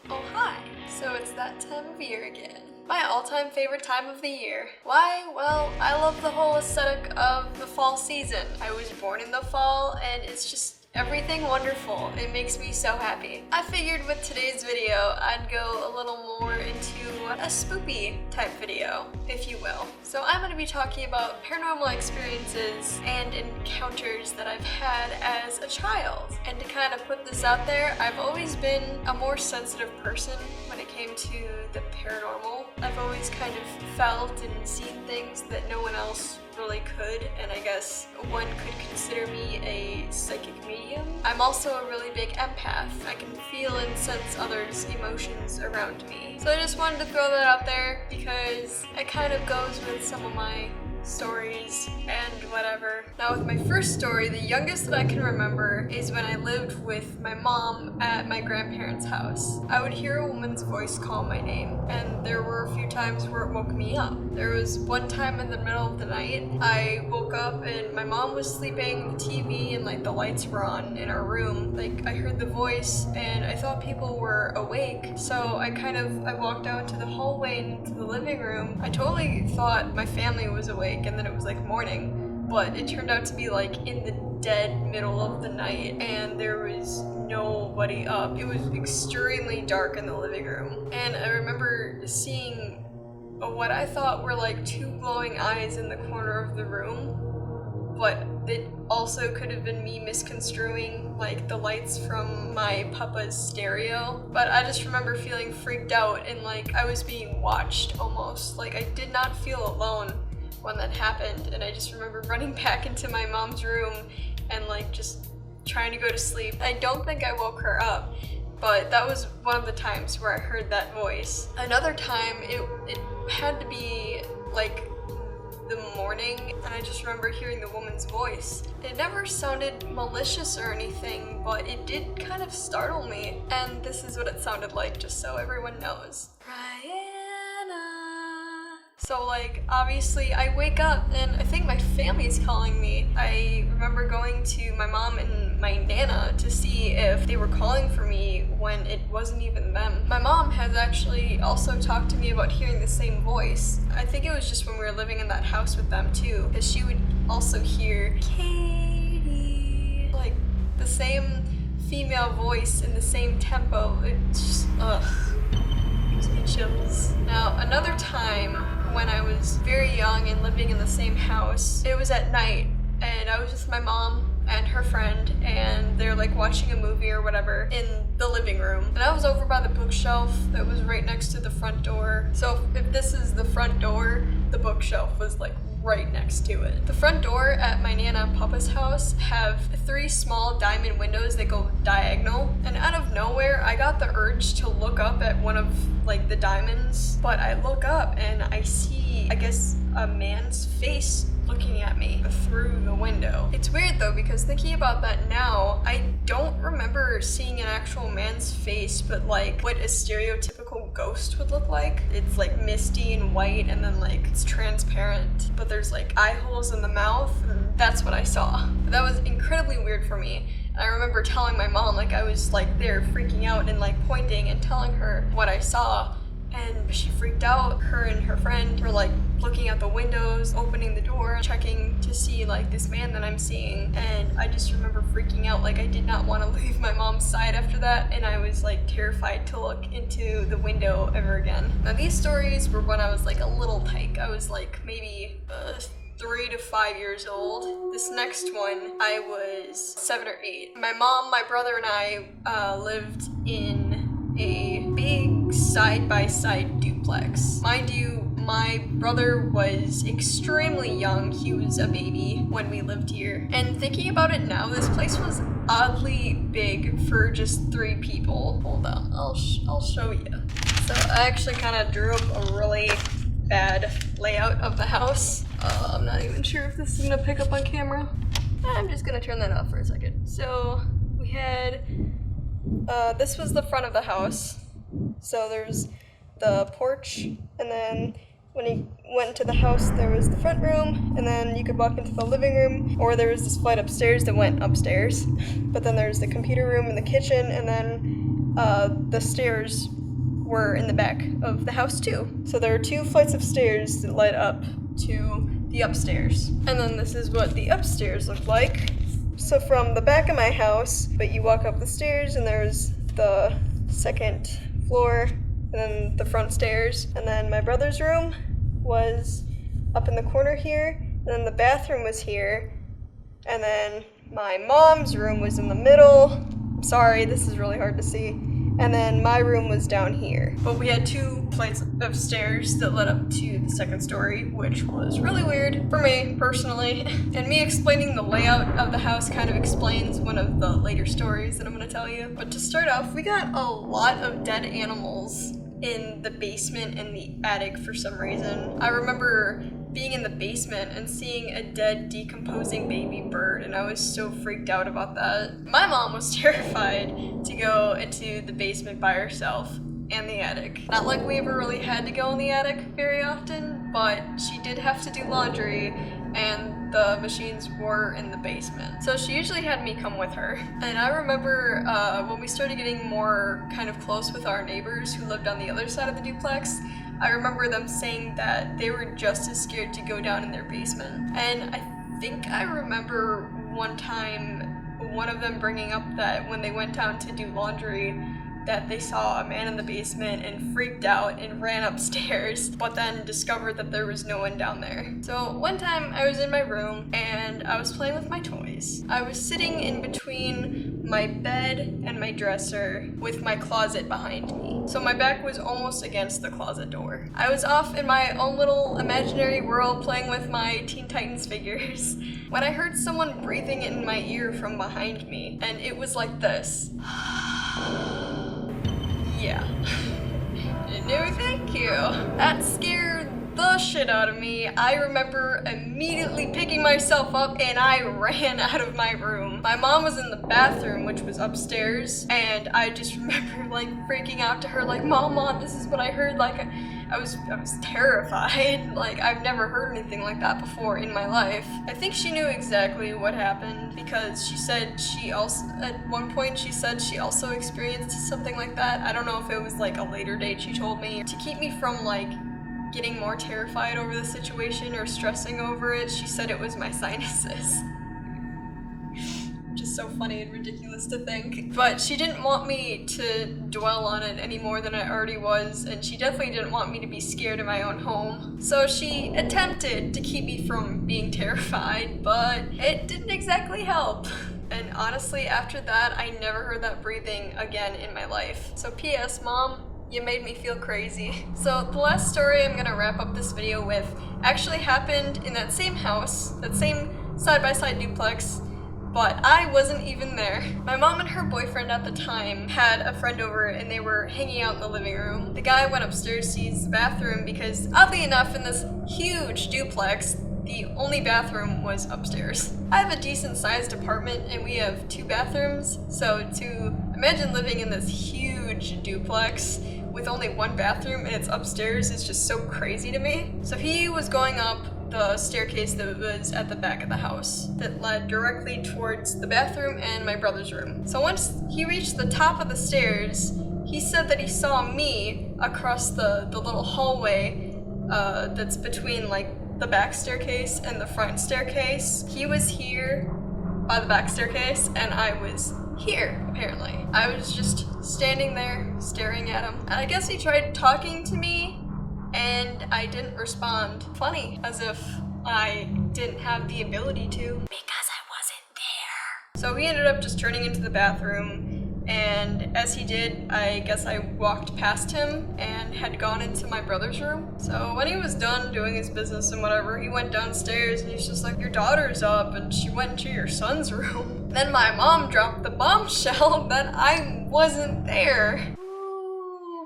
Ohai! So it's that time of year again. My all-time favorite time of the year. Why? Well, I love the whole aesthetic of the fall season. I was born in the fall and it's just everything wonderful. It makes me so happy. I figured with today's video, I'd go a little more into a spoopy type video, if you will. So I'm going to be talking about paranormal experiences and encounters that I've had as a child. And to kind of put this out there, I've always been a more sensitive person when it came to the paranormal. I've always kind of felt and seen things that no one else really could, and I guess one could consider me a psychic medium. I'm also a really big empath. I can feel and sense others' emotions around me. So I just wanted to throw that out there because it kind of goes with some of my stories and whatever. Now with my first story, the youngest that I can remember is when I lived with my mom at my grandparents' house. I would hear a woman's voice call my name, and there were a few times where it woke me up. There was one time in the middle of the night, I woke up and my mom was sleeping, the TV and like the lights were on in our room. Like I heard the voice and I thought people were awake, so I walked out into the hallway and into the living room. I totally thought my family was awake and then it was like morning, but it turned out to be like in the dead middle of the night and there was nobody up. It was extremely dark in the living room, and I remember seeing what I thought were like two glowing eyes in the corner of the room, but it also could have been me misconstruing like the lights from my papa's stereo. But I just remember feeling freaked out and like I was being watched almost. Like I did not feel alone when that happened, and I just remember running back into my mom's room and like just trying to go to sleep. I don't think I woke her up, but that was one of the times where I heard that voice. Another time, it had to be like the morning, and I just remember hearing the woman's voice. It never sounded malicious or anything, but it did kind of startle me, and this is what it sounded like, just so everyone knows. So like, obviously I wake up and I think my family's calling me. I remember going to my mom and my nana to see if they were calling for me when it wasn't even them. My mom has actually also talked to me about hearing the same voice. I think it was just when we were living in that house with them too, because she would also hear Katie, like the same female voice in the same tempo. It's just, gives me chills. Now, another time when I was very young and living in the same house, it was at night and I was with my mom and her friend and they're like watching a movie or whatever in the living room, and I was over by the bookshelf that was right next to the front door. So if this is the front door, the bookshelf was like right next to it. The front door at my Nana and Papa's house have 3 small diamond windows that go diagonal, and out of nowhere I got the urge to look up at one of like the diamonds, but I look up and I see, I guess, a man's face looking at me through the window. It's weird though, because thinking about that now, I don't remember seeing an actual man's face, but like what a stereotypical ghost would look like. It's like misty and white and then like it's transparent, but there's like eye holes in the mouth, and that's what I saw. But that was incredibly weird for me. I remember telling my mom, like I was like there freaking out and like pointing and telling her what I saw, and she freaked out. Her and her friend were like looking out the windows, opening the door, checking to see like this man that I'm seeing, and I just remember freaking out. Like I did not want to leave my mom's side after that, and I was like terrified to look into the window ever again. Now these stories were when I was like a little tyke. I was like maybe 3 to 5 years old. This next one, I was 7 or 8. My mom, my brother, and I lived in a big side-by-side duplex. Mind you, my brother was extremely young. He was a baby when we lived here. And thinking about it now, this place was oddly big for just 3 people. Hold on, I'll show you. So I actually kind of drew up a really bad layout of the house. I'm not even sure if this is gonna pick up on camera. I'm just gonna turn that off for a second. So we had, this was the front of the house. So there's the porch, and then when you went to the house, there was the front room, and then you could walk into the living room, or there was this flight upstairs that went upstairs. But then there's the computer room and the kitchen, and then the stairs were in the back of the house too. So there are 2 flights of stairs that led up to the upstairs. And then this is what the upstairs looked like. So from the back of my house, but you walk up the stairs and there's the 2nd floor and then the front stairs. And then my brother's room was up in the corner here, and then the bathroom was here, and then my mom's room was in the middle. I'm sorry, this is really hard to see. And then my room was down here. But we had 2 flights of stairs that led up to the 2nd story, which was really weird for me personally. And me explaining the layout of the house kind of explains one of the later stories that I'm gonna tell you. But to start off, we got a lot of dead animals in the basement and the attic for some reason. I remember being in the basement and seeing a dead, decomposing baby bird, and I was so freaked out about that. My mom was terrified to go into the basement by herself and the attic. Not like we ever really had to go in the attic very often, but she did have to do laundry, and the machines were in the basement. So she usually had me come with her. And I remember when we started getting more kind of close with our neighbors who lived on the other side of the duplex, I remember them saying that they were just as scared to go down in their basement. And I think I remember one time one of them bringing up that when they went down to do laundry, that they saw a man in the basement and freaked out and ran upstairs, but then discovered that there was no one down there. So one time I was in my room and I was playing with my toys. I was sitting in between my bed and my dresser with my closet behind me. So my back was almost against the closet door. I was off in my own little imaginary world playing with my Teen Titans figures when I heard someone breathing in my ear from behind me, and it was like this. Yeah. No, thank you. That scared the shit out of me. I remember immediately picking myself up and I ran out of my room. My mom was in the bathroom, which was upstairs, and I just remember like freaking out to her like, Mom, this is what I heard. Like, I was terrified. Like, I've never heard anything like that before in my life. I think she knew exactly what happened because she said she also, at one point she said she also experienced something like that. I don't know if it was like a later date she told me. To keep me from like getting more terrified over the situation or stressing over it, she said it was my sinuses. Which is so funny and ridiculous to think. But she didn't want me to dwell on it any more than I already was, and she definitely didn't want me to be scared in my own home. So she attempted to keep me from being terrified, but it didn't exactly help. And honestly, after that, I never heard that breathing again in my life. So P.S. Mom, you made me feel crazy. So the last story I'm gonna wrap up this video with actually happened in that same house, that same side-by-side duplex, but I wasn't even there. My mom and her boyfriend at the time had a friend over and they were hanging out in the living room. The guy went upstairs to use the bathroom because, oddly enough, in this huge duplex, the only bathroom was upstairs. I have a decent sized apartment and we have 2 bathrooms, so to imagine living in this huge duplex with only 1 bathroom and it's upstairs is just so crazy to me. So he was going up the staircase that was at the back of the house that led directly towards the bathroom and my brother's room. So once he reached the top of the stairs, he said that he saw me across the little hallway that's between like the back staircase and the front staircase. He was here by the back staircase and I was here, apparently. I was just standing there staring at him. And I guess he tried talking to me and I didn't respond. Funny, as if I didn't have the ability to because I wasn't there. So we ended up just turning into the bathroom, and as he did, I guess I walked past him and had gone into my brother's room. So when he was done doing his business and whatever, he went downstairs and he's just like, your daughter's up and she went into your son's room. Then my mom dropped the bombshell that I wasn't there.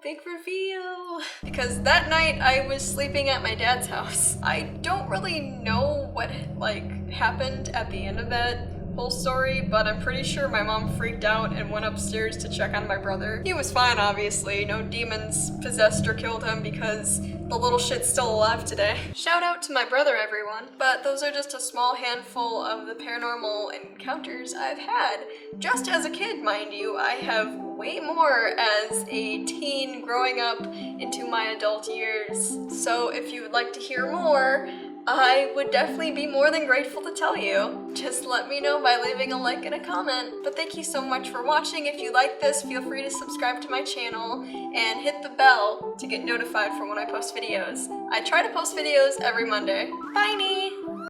Big reveal. Because that night I was sleeping at my dad's house. I don't really know what like happened at the end of that whole story, but I'm pretty sure my mom freaked out and went upstairs to check on my brother. He was fine, obviously. No demons possessed or killed him because the little shit's still alive today. Shout out to my brother, everyone. But those are just a small handful of the paranormal encounters I've had. Just as a kid, mind you. I have way more as a teen growing up into my adult years. So if you would like to hear more, I would definitely be more than grateful to tell you. Just let me know by leaving a like and a comment. But thank you so much for watching. If you like this, feel free to subscribe to my channel and hit the bell to get notified for when I post videos. I try to post videos every Monday. Bye!